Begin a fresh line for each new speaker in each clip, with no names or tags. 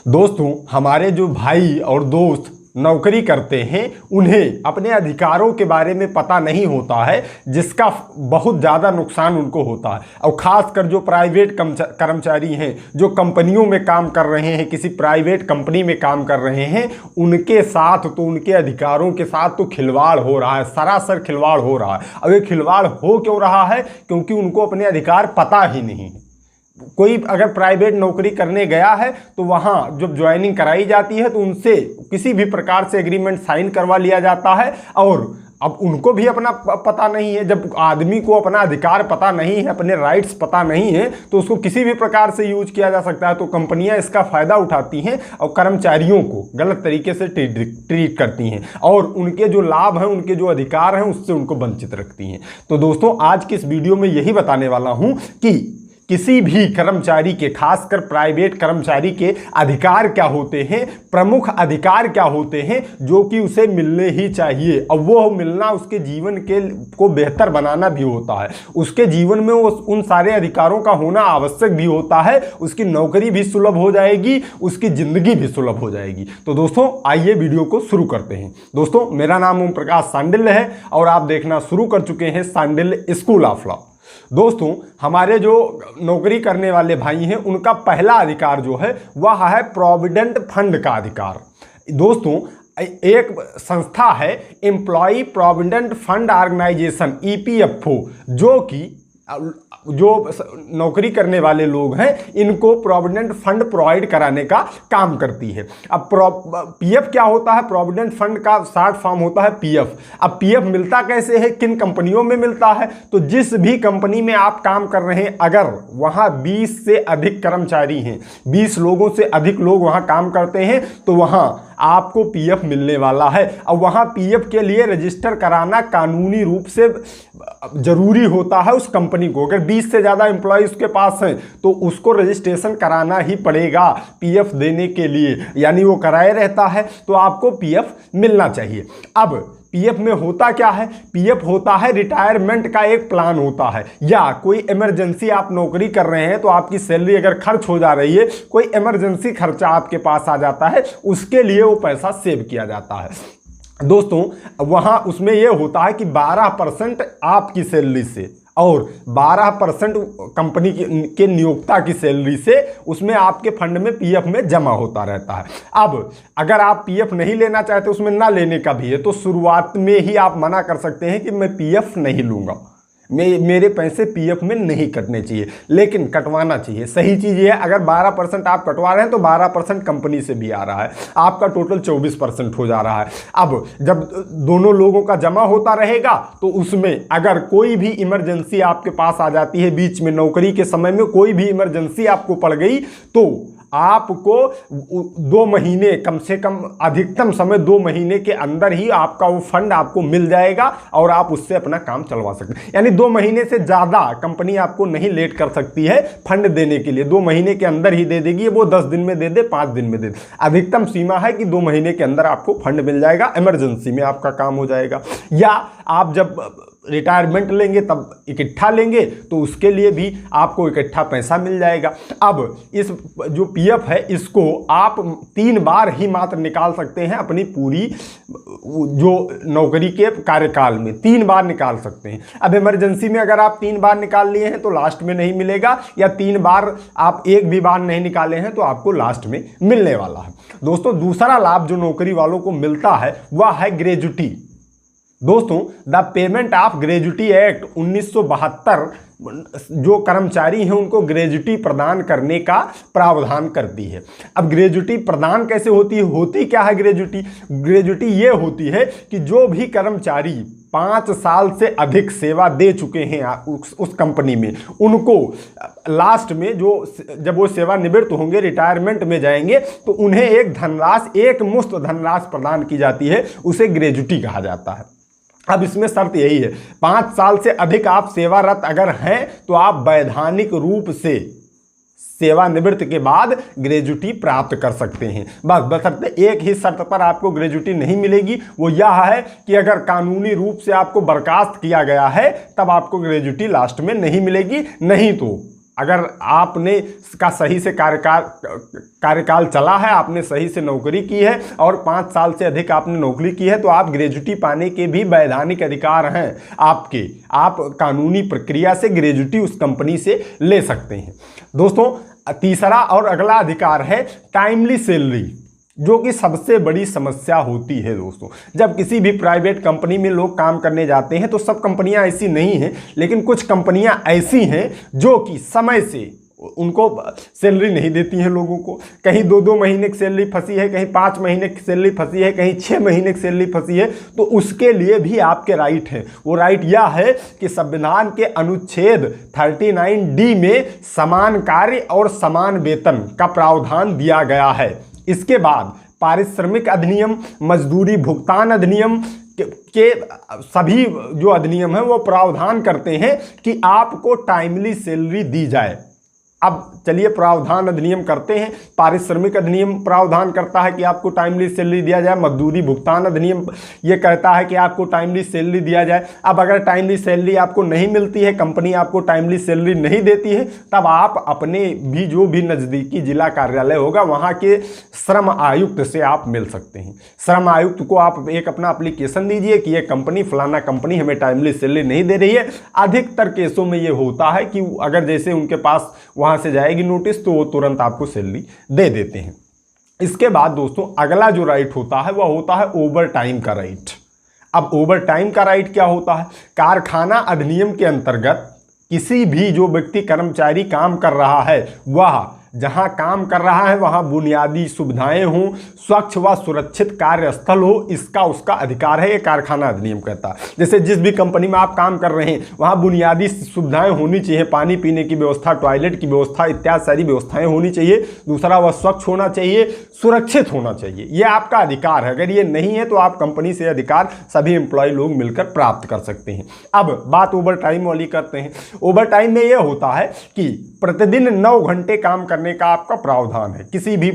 दोस्तों, हमारे जो भाई और दोस्त नौकरी करते हैं उन्हें अपने अधिकारों के बारे में पता नहीं होता है, जिसका बहुत ज़्यादा नुकसान उनको होता है। और ख़ासकर जो प्राइवेट कर्मचारी हैं, जो कंपनियों में काम कर रहे हैं, किसी प्राइवेट कंपनी में काम कर रहे हैं, उनके साथ तो उनके अधिकारों के साथ तो खिलवाड़ हो रहा है, सरासर खिलवाड़ हो रहा है। अब ये खिलवाड़ हो क्यों रहा है? क्योंकि उनको अपने अधिकार पता ही नहीं है। कोई अगर प्राइवेट नौकरी करने गया है तो वहाँ जब ज्वाइनिंग कराई जाती है तो उनसे किसी भी प्रकार से एग्रीमेंट साइन करवा लिया जाता है, और अब उनको भी अपना पता नहीं है। जब आदमी को अपना अधिकार पता नहीं है, अपने राइट्स पता नहीं है, तो उसको किसी भी प्रकार से यूज किया जा सकता है। तो कंपनियां इसका फ़ायदा उठाती हैं और कर्मचारियों को गलत तरीके से ट्रीट करती हैं, और उनके जो लाभ हैं, उनके जो अधिकार हैं, उससे उनको वंचित रखती हैं। तो दोस्तों, आज की इस वीडियो में यही बताने वाला हूँ कि किसी भी कर्मचारी के, खासकर प्राइवेट कर्मचारी के अधिकार क्या होते हैं, प्रमुख अधिकार क्या होते हैं, जो कि उसे मिलने ही चाहिए। और वो मिलना उसके जीवन को बेहतर बनाना भी होता है। उसके जीवन में उन सारे अधिकारों का होना आवश्यक भी होता है। उसकी नौकरी भी सुलभ हो जाएगी, उसकी ज़िंदगी भी सुलभ हो जाएगी। तो दोस्तों, आइए वीडियो को शुरू करते हैं। दोस्तों, मेरा नाम ओम प्रकाश सांडिल्य है और आप देखना शुरू कर चुके हैं सांडिल्य स्कूल ऑफ लॉ। दोस्तों, हमारे जो नौकरी करने वाले भाई हैं, उनका पहला अधिकार जो है वह है प्रोविडेंट फंड का अधिकार। दोस्तों, एक संस्था है employ provident fund organisation, EPFO, जो कि जो नौकरी करने वाले लोग हैं इनको प्रोविडेंट फंड प्रोवाइड कराने का काम करती है। अब PF क्या होता है? प्रोविडेंट फंड का शॉर्ट फॉर्म होता है PF। अब PF मिलता कैसे है, किन कंपनियों में मिलता है? तो जिस भी कंपनी में आप काम कर रहे हैं, अगर वहाँ 20 से अधिक कर्मचारी हैं, 20 लोगों से अधिक लोग वहाँ काम करते हैं, तो वहाँ आपको PF मिलने वाला है। और वहाँ PF के लिए रजिस्टर कराना कानूनी रूप से जरूरी होता है उस कंपनी को। अगर 20 से ज़्यादा एम्प्लॉय उसके पास हैं तो उसको रजिस्ट्रेशन कराना ही पड़ेगा PF देने के लिए, यानी वो कराए रहता है, तो आपको PF मिलना चाहिए। अब PF में होता क्या है? PF होता है रिटायरमेंट का एक प्लान होता है, या कोई इमरजेंसी आप नौकरी कर रहे हैं तो आपकी सैलरी अगर खर्च हो जा रही है, कोई इमरजेंसी खर्चा आपके पास आ जाता है, उसके लिए वो पैसा सेव किया जाता है। दोस्तों, वहाँ उसमें ये होता है कि 12% आपकी सैलरी से और 12% कंपनी के नियोक्ता की सैलरी से उसमें आपके फंड में PF में जमा होता रहता है। अब अगर आप PF नहीं लेना चाहते, उसमें ना लेने का भी है, तो शुरुआत में ही आप मना कर सकते हैं कि मैं PF नहीं लूँगा, मेरे पैसे PF में नहीं कटने चाहिए। लेकिन कटवाना चाहिए। सही चीज़ ये है, अगर 12% आप कटवा रहे हैं तो 12% कंपनी से भी आ रहा है, आपका टोटल 24% हो जा रहा है। अब जब दोनों लोगों का जमा होता रहेगा तो उसमें अगर कोई भी इमरजेंसी आपके पास आ जाती है, बीच में नौकरी के समय में कोई भी इमरजेंसी आपको पड़ गई, तो आपको 2 महीने, कम से कम अधिकतम समय 2 महीने के अंदर ही आपका वो फंड आपको मिल जाएगा और आप उससे अपना काम चलवा सकते हैं। यानी 2 महीने से ज़्यादा कंपनी आपको नहीं लेट कर सकती है फंड देने के लिए। 2 महीने के अंदर ही दे देगी, वो 10 दिन में दे दे, 5 दिन में दे दे। अधिकतम सीमा है कि 2 महीने के अंदर आपको फंड मिल जाएगा, इमरजेंसी में आपका काम हो जाएगा। या आप जब रिटायरमेंट लेंगे तब इकट्ठा लेंगे तो उसके लिए भी आपको इकट्ठा पैसा मिल जाएगा। अब इस जो PF है, इसको आप 3 बार ही मात्र निकाल सकते हैं अपनी पूरी जो नौकरी के कार्यकाल में, 3 बार निकाल सकते हैं। अब इमरजेंसी में अगर आप 3 बार निकाल लिए हैं तो लास्ट में नहीं मिलेगा, या 3 बार आप एक भी बार नहीं निकाले हैं तो आपको लास्ट में मिलने वाला है। दोस्तों, दूसरा लाभ जो नौकरी वालों को मिलता है वह है ग्रेजुटी। दोस्तों, the payment of gratuity act 1972 जो कर्मचारी हैं उनको ग्रेजुटी प्रदान करने का प्रावधान करती है। अब ग्रेजुटी प्रदान कैसे होती है? होती क्या है ग्रेजुटी? ग्रेजुटी ये होती है कि जो भी कर्मचारी 5 साल से अधिक सेवा दे चुके हैं उस कंपनी में, उनको लास्ट में जब वो सेवानिवृत्त होंगे, रिटायरमेंट में जाएंगे, तो उन्हें एक मुश्त धनराशि प्रदान की जाती है, उसे ग्रेजुटी कहा जाता है। अब इसमें शर्त यही है, 5 साल से अधिक आप सेवारत अगर हैं तो आप वैधानिक रूप से सेवानिवृत्ति के बाद ग्रेजुटी प्राप्त कर सकते हैं। बस बशर्ते एक ही शर्त पर आपको ग्रेजुटी नहीं मिलेगी, वो यह है कि अगर कानूनी रूप से आपको बर्खास्त किया गया है तब आपको ग्रेजुटी लास्ट में नहीं मिलेगी, नहीं तो अगर आपने का सही से कार्यकाल चला है, आपने सही से नौकरी की है और 5 साल से अधिक आपने नौकरी की है, तो आप ग्रेजुटी पाने के भी वैधानिक अधिकार हैं आपके। आप कानूनी प्रक्रिया से ग्रेजुटी उस कंपनी से ले सकते हैं। दोस्तों, तीसरा और अगला अधिकार है टाइमली सैलरी, जो कि सबसे बड़ी समस्या होती है। दोस्तों, जब किसी भी प्राइवेट कंपनी में लोग काम करने जाते हैं तो सब कंपनियां ऐसी नहीं हैं, लेकिन कुछ कंपनियां ऐसी हैं जो कि समय से उनको सैलरी नहीं देती हैं लोगों को। कहीं 2-2 महीने की सैलरी फंसी है, कहीं 5 महीने की सैलरी फंसी है, कहीं 6 महीने की सैलरी फंसी है। तो उसके लिए भी आपके राइट हैं। वो राइट यह है कि संविधान के अनुच्छेद 39D में समान कार्य और समान वेतन का प्रावधान दिया गया है। इसके बाद पारिश्रमिक अधिनियम, मजदूरी भुगतान अधिनियम के सभी जो अधिनियम हैं वो प्रावधान करते हैं कि आपको टाइमली सैलरी दी जाए। अब चलिए प्रावधान अधिनियम करते हैं। पारिश्रमिक अधिनियम प्रावधान करता है कि आपको टाइमली सैलरी दिया जाए। मजदूरी भुगतान अधिनियम ये कहता है कि आपको टाइमली सैलरी दिया जाए। अब अगर टाइमली सैलरी आपको नहीं मिलती है, कंपनी आपको टाइमली सैलरी नहीं देती है, तब आप अपने भी जो भी नज़दीकी जिला कार्यालय होगा वहाँ के श्रम आयुक्त से आप मिल सकते हैं। श्रम आयुक्त को आप एक अपना एप्लीकेशन दीजिए कि ये कंपनी फलाना कंपनी हमें टाइमली सैलरी नहीं दे रही है। अधिकतर केसों में ये होता है कि अगर जैसे उनके पास वहाँ से जाएगी नोटिस तो वो तुरंत आपको सैलरी दे देते हैं। इसके बाद दोस्तों अगला जो राइट होता है वह होता है ओवर टाइम का राइट। अब ओवर टाइम का राइट क्या होता है? कारखाना अधिनियम के अंतर्गत किसी भी जो व्यक्ति कर्मचारी काम कर रहा है वह जहां काम कर रहा है वहां बुनियादी सुविधाएं हों, स्वच्छ व सुरक्षित कार्यस्थल हो, इसका उसका अधिकार है। ये कारखाना अधिनियम कहता है। जैसे जिस भी कंपनी में आप काम कर रहे हैं वहां बुनियादी सुविधाएं होनी चाहिए, पानी पीने की व्यवस्था, टॉयलेट की व्यवस्था इत्यादि सारी व्यवस्थाएं होनी चाहिए। दूसरा, वह स्वच्छ होना चाहिए, सुरक्षित होना चाहिए। यह आपका अधिकार है। अगर ये नहीं है तो आप कंपनी से अधिकार सभी एम्प्लॉय लोग मिलकर प्राप्त कर सकते हैं। अब बात ओवर टाइम वाली करते हैं। ओवर टाइम में यह होता है कि प्रतिदिन 9 घंटे काम करने का आपका प्रावधान है। किसी भी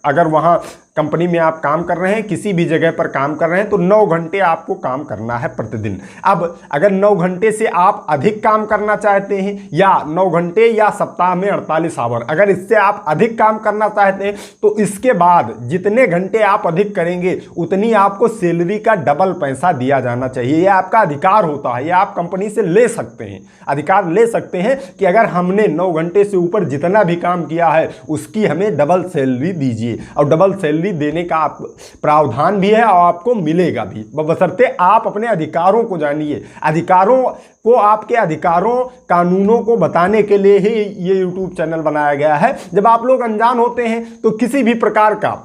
अगर वहां कंपनी में आप काम कर रहे हैं, किसी भी जगह पर काम कर रहे हैं, तो 9 घंटे आपको काम करना है प्रतिदिन। अब अगर 9 घंटे से आप अधिक काम करना चाहते हैं या 9 घंटे या सप्ताह में 48 आवर, अगर इससे आप अधिक काम करना चाहते हैं तो इसके बाद जितने घंटे आप अधिक करेंगे उतनी आपको सैलरी का डबल पैसा दिया जाना चाहिए। यह आपका अधिकार होता है। यह आप कंपनी से ले सकते हैं, अधिकार ले सकते हैं कि अगर हमने 9 घंटे से ऊपर जितना भी काम किया है उसकी हमें डबल सैलरी दीजिए। और डबल सैलरी देने का आप प्रावधान भी है और आपको मिलेगा भी, बशर्ते आप अपने अधिकारों को जानिए। अधिकारों को, आपके अधिकारों कानूनों को बताने के लिए ही ये YouTube चैनल बनाया गया है। जब आप लोग अनजान होते हैं तो किसी भी प्रकार का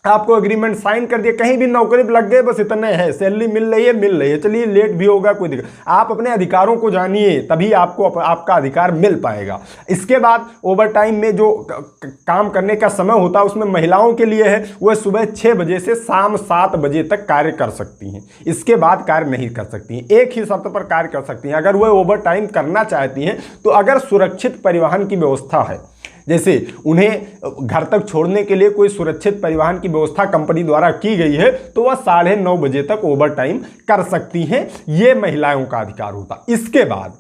आपको एग्रीमेंट साइन कर दिया, कहीं भी नौकरी लग गए, बस इतने है, सैलरी मिल रही है, चलिए लेट भी होगा कोई दिक्कत। आप अपने अधिकारों को जानिए, तभी आपको आपका अधिकार मिल पाएगा। इसके बाद ओवर टाइम में जो काम करने का समय होता है उसमें महिलाओं के लिए है, वह सुबह 6 बजे से शाम 7 बजे तक कार्य कर सकती हैं। इसके बाद कार्य नहीं कर सकती हैं। एक ही शर्त पर कार्य कर सकती हैं। अगर वह ओवर टाइम करना चाहती हैं तो अगर सुरक्षित परिवहन की व्यवस्था है, जैसे उन्हें घर तक छोड़ने के लिए कोई सुरक्षित परिवहन की व्यवस्था कंपनी द्वारा की गई है, तो वह 9:30 बजे तक ओवर टाइम कर सकती हैं। ये महिलाओं का अधिकार होता। इसके बाद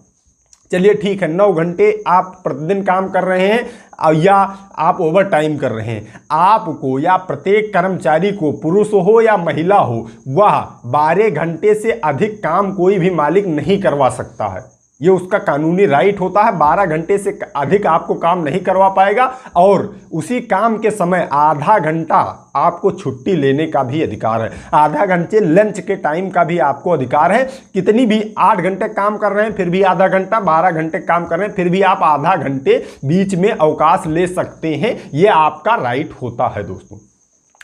चलिए ठीक है, 9 घंटे आप प्रतिदिन काम कर रहे हैं या आप ओवर टाइम कर रहे हैं, आपको या प्रत्येक कर्मचारी को, पुरुष हो या महिला हो, वह 12 घंटे से अधिक काम कोई भी मालिक नहीं करवा सकता है। ये उसका कानूनी राइट होता है। 12 घंटे से अधिक आपको काम नहीं करवा पाएगा और उसी काम के समय आधा घंटा आपको छुट्टी लेने का भी अधिकार है। आधा घंटे लंच के टाइम का भी आपको अधिकार है। कितनी भी 8 घंटे काम कर रहे हैं फिर भी आधा घंटा, 12 घंटे काम कर रहे हैं फिर भी आप आधा घंटे बीच में अवकाश ले सकते हैं। ये आपका राइट होता है दोस्तों।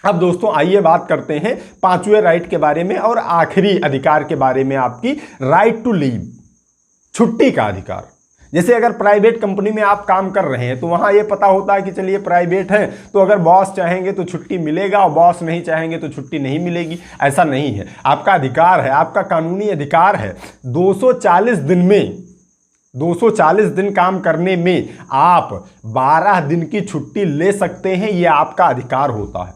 अब दोस्तों आइए बात करते हैं 5वें राइट के बारे में और आखिरी अधिकार के बारे में, आपकी राइट टू लीव, छुट्टी का अधिकार। जैसे अगर प्राइवेट कंपनी में आप काम कर रहे हैं तो वहां ये पता होता है कि चलिए प्राइवेट है तो अगर बॉस चाहेंगे तो छुट्टी मिलेगा और बॉस नहीं चाहेंगे तो छुट्टी नहीं मिलेगी। ऐसा नहीं है, आपका अधिकार है, आपका कानूनी अधिकार है। 240 दिन में 240 दिन काम करने में आप 12 दिन की छुट्टी ले सकते हैं। ये आपका अधिकार होता है।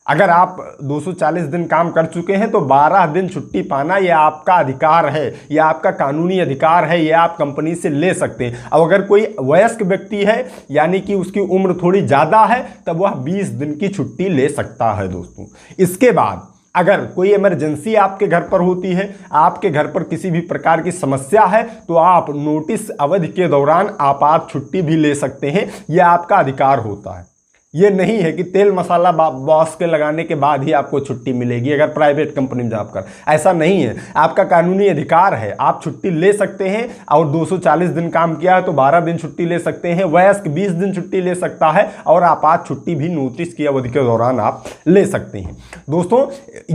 अगर आप 240 दिन काम कर चुके हैं तो 12 दिन छुट्टी पाना यह आपका अधिकार है, यह आपका कानूनी अधिकार है, यह आप कंपनी से ले सकते हैं। अब अगर कोई वयस्क व्यक्ति है यानी कि उसकी उम्र थोड़ी ज़्यादा है तब वह 20 दिन की छुट्टी ले सकता है दोस्तों। इसके बाद अगर कोई इमरजेंसी आपके घर पर होती है, आपके घर पर किसी भी प्रकार की समस्या है, तो आप नोटिस अवधि के दौरान आपात छुट्टी भी ले सकते हैं। यह आपका अधिकार होता है। ये नहीं है कि तेल मसाला बॉस के लगाने के बाद ही आपको छुट्टी मिलेगी अगर प्राइवेट कंपनी में जॉब कर, ऐसा नहीं है। आपका कानूनी अधिकार है, आप छुट्टी ले सकते हैं। और 240 दिन काम किया है तो 12 दिन छुट्टी ले सकते हैं। वयस्क 20 दिन छुट्टी ले सकता है और आपात छुट्टी भी नोटिस की अवधि के दौरान आप ले सकते हैं। दोस्तों,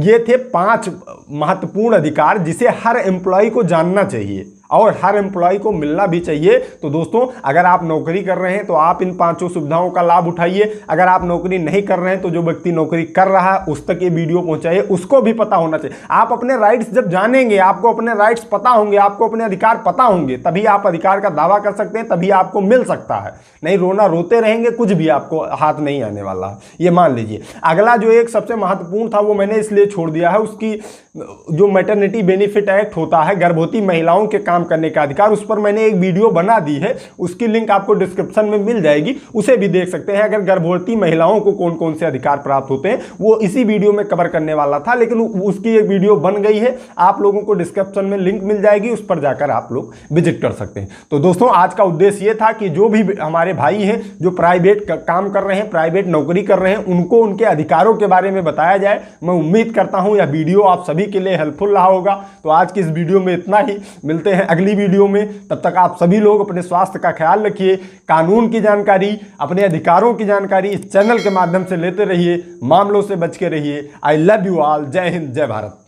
ये थे 5 महत्वपूर्ण अधिकार जिसे हर एम्प्लॉय को जानना चाहिए और हर एम्प्लॉय को मिलना भी चाहिए। तो दोस्तों, अगर आप नौकरी कर रहे हैं तो आप इन 5 सुविधाओं का लाभ उठाइए। अगर आप नौकरी नहीं कर रहे हैं तो जो व्यक्ति नौकरी कर रहा है उस तक ये वीडियो पहुंचाइए, उसको भी पता होना चाहिए। आप अपने राइट्स जब जानेंगे, आपको अपने राइट्स पता होंगे, आपको अपने अधिकार पता होंगे, तभी आप अधिकार का दावा कर सकते हैं, तभी आपको मिल सकता है। नहीं रोना रोते रहेंगे, कुछ भी आपको हाथ नहीं आने वाला है, ये मान लीजिए। अगला जो एक सबसे महत्वपूर्ण था वो मैंने इसलिए छोड़ दिया है, उसकी जो मैटरनिटी बेनिफिट एक्ट होता है, गर्भवती महिलाओं के काम करने का अधिकार, उस पर मैंने एक वीडियो बना दी है, उसकी लिंक आपको डिस्क्रिप्शन में मिल जाएगी, उसे भी देख सकते हैं। अगर गर्भवती महिलाओं को कौन कौन से अधिकार प्राप्त होते हैं वो इसी वीडियो में कवर करने वाला था, लेकिन उसकी एक वीडियो बन गई है, आप लोगों को डिस्क्रिप्शन में लिंक मिल जाएगी, उस पर जाकर आप लोग विजिट कर सकते हैं। तो दोस्तों, आज का उद्देश्य ये था कि जो भी हमारे भाई हैं जो प्राइवेट काम कर रहे हैं, प्राइवेट नौकरी कर रहे हैं, उनको उनके अधिकारों के बारे में बताया जाए। मैं उम्मीद करता हूं यह वीडियो आप सभी के लिए हेल्पफुल रहा होगा। तो आज की इस वीडियो में इतना ही, मिलते हैं अगली वीडियो में। तब तक आप सभी लोग अपने स्वास्थ्य का ख्याल रखिए। कानून की जानकारी, अपने अधिकारों की जानकारी इस चैनल के माध्यम से लेते रहिए, मामलों से बच के रहिए। I love you all. जय हिंद, जय भारत।